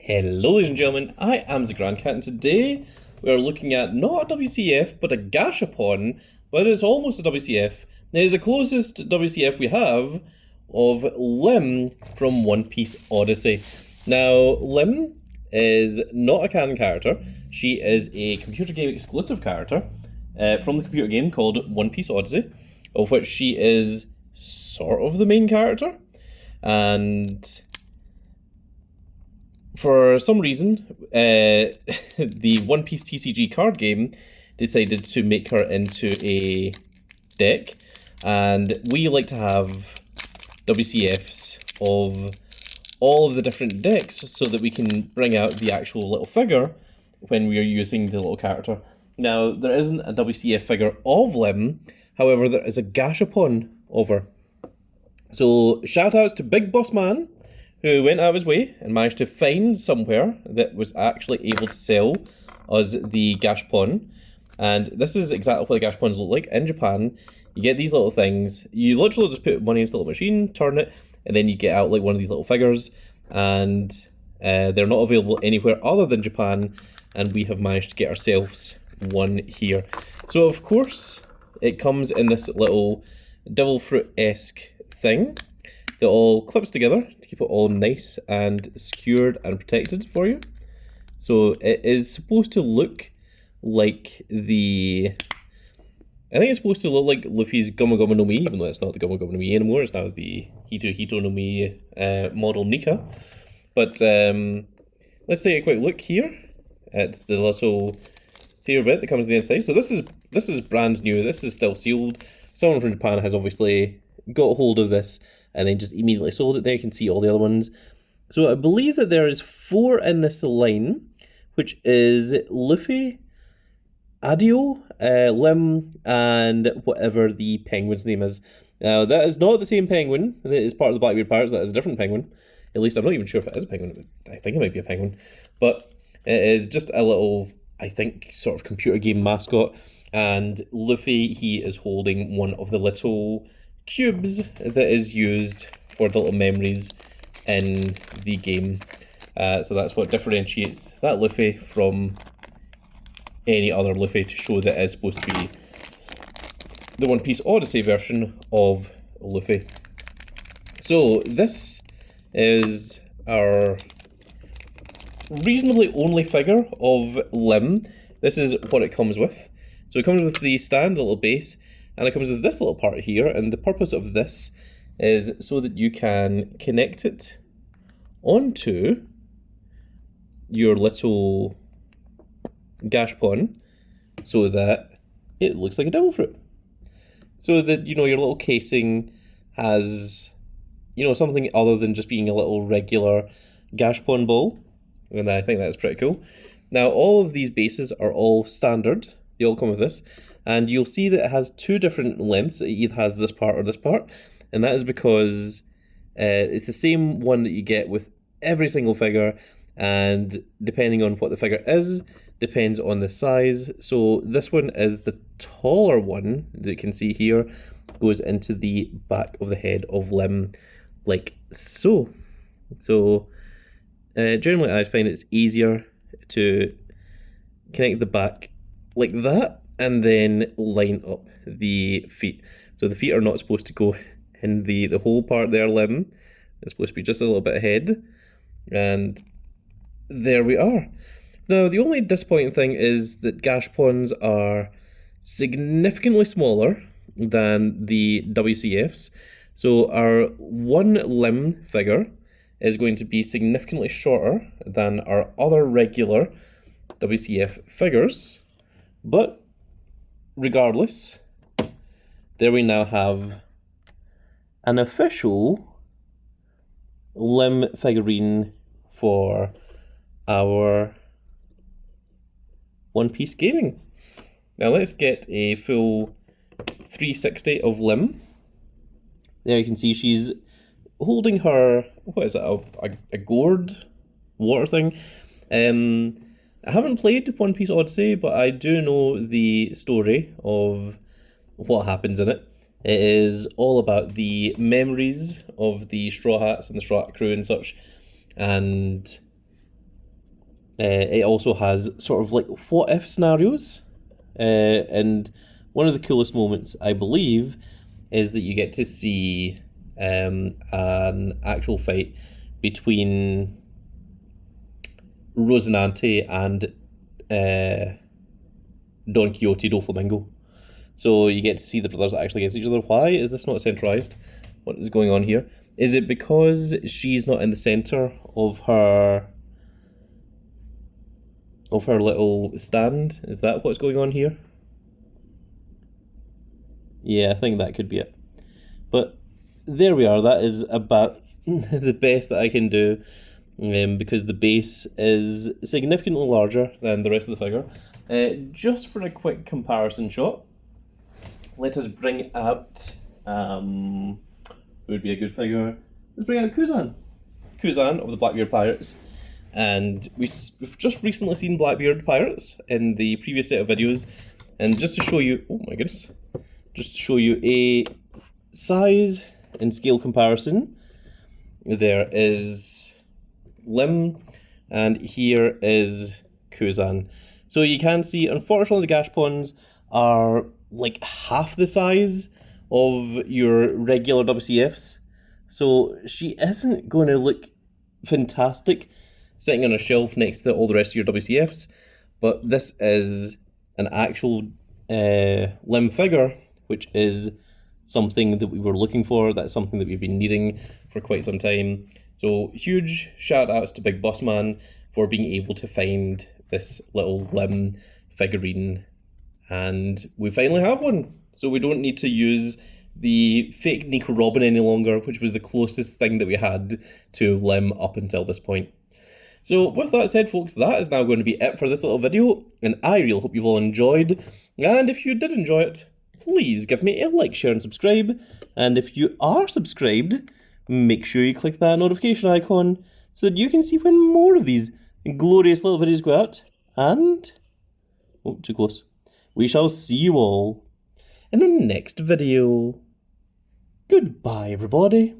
Hello ladies and gentlemen, I am the Grand Cat and today we are looking at not a WCF but a Gashapon, but it is almost a WCF. It is the closest WCF we have of Lim from One Piece Odyssey. Now, Lim is not a canon character, she is a computer game exclusive character from the computer game called One Piece Odyssey, of which she is sort of the main character, and for some reason, the One Piece TCG card game decided to make her into a deck, and we like to have WCFs of all of the different decks so that we can bring out the actual little figure when we are using the little character. Now, there isn't a WCF figure of Lim, however, there is a Gashapon of her. So, shout outs to Big Boss Man, who went out of his way and managed to find somewhere that was actually able to sell us the Gashapon. And this is exactly what the Gashapons look like in Japan. You get these little things, you literally just put money into the little machine, turn it, and then you get out like one of these little figures, and they're not available anywhere other than Japan, and we have managed to get ourselves one here. So of course, it comes in this little devil fruit-esque thing that all clips together to keep it all nice and secured and protected for you. So it is supposed to look like I think it's supposed to look like Luffy's Gumma Gumma no Mi, even though it's not the Gumma Gumma no Mi anymore, it's now the Hito Hito no Mi model Nika. But let's take a quick look here at the little paper bit that comes on the inside. So this is brand new, this is still sealed. Someone from Japan has obviously got a hold of this and then just immediately sold it. There you can see all the other ones. So I believe that there is 4 in this line, which is Luffy, Adio, Lim, and whatever the penguin's name is. Now, that is not the same penguin that is part of the Blackbeard Pirates, that is a different penguin. At least I'm not even sure if it is a penguin. I think it might be a penguin. But it is just a little, I think, sort of computer game mascot. And Luffy, he is holding one of the little cubes that is used for the little memories in the game. So that's what differentiates that Luffy from any other Luffy, to show that it is supposed to be the One Piece Odyssey version of Luffy. So this is our reasonably only figure of Lim. This is what it comes with. So it comes with the stand, the little base, and it comes with this little part here, and the purpose of this is so that you can connect it onto your little Gashapon so that it looks like a devil fruit. So that, your little casing has, something other than just being a little regular Gashapon ball, and I think that's pretty cool. Now, all of these bases are all standard. They all come with this. And you'll see that it has 2 different lengths. It either has this part or this part. And that is because it's the same one that you get with every single figure. And depending on what the figure is, depends on the size. So this one is the taller one that you can see here. Goes into the back of the head of Lim, like so. So generally I find it's easier to connect the back like that, and then line up the feet. So the feet are not supposed to go in the whole part there, Lim. It's supposed to be just a little bit ahead. And there we are. Now, the only disappointing thing is that Gashapons are significantly smaller than the WCFs. So our one Lim figure is going to be significantly shorter than our other regular WCF figures. But regardless, there we now have an official Lim figurine for our One Piece gaming. Now let's get a full 360 of Lim. There you can see she's holding her, what is it, a gourd water thing. I haven't played One Piece Odyssey, but I do know the story of what happens in it. It is all about the memories of the Straw Hats and the Straw Hat crew and such, and It also has sort of like what if scenarios, and one of the coolest moments, I believe, is that you get to see an actual fight between Rosinante and Don Quixote do Flamingo. So you get to see the brothers actually against each other. Why is this not centralized? What is going on here? Is it because she's not in the center of her little stand? Is that what's going on here? Yeah, I think that could be it. But there we are. That is about the best that I can do, because the base is significantly larger than the rest of the figure. Just for a quick comparison shot, let us bring out, who would be a good figure? Let's bring out Kuzan of the Blackbeard Pirates. And we've just recently seen Blackbeard Pirates in the previous set of videos. And just to show you, oh my goodness, just to show you a size and scale comparison, there is Lim, and here is Kuzan. So you can see, unfortunately, the Gashapons are like half the size of your regular WCFs. So she isn't going to look fantastic sitting on a shelf next to all the rest of your WCFs, but this is an actual Lim figure, which is something that we were looking for. That's something that we've been needing for quite some time. So huge shout outs to Big Boss Man for being able to find this little Lim figurine, and we finally have one. So we don't need to use the fake Nico Robin any longer, which was the closest thing that we had to Lim up until this point. So with that said, folks, that is now going to be it for this little video, and I really hope you've all enjoyed. And if you did enjoy it, please give me a like, share, and subscribe. And if you are subscribed, make sure you click that notification icon so that you can see when more of these glorious little videos go out. And, oh, too close. We shall see you all in the next video. Goodbye, everybody.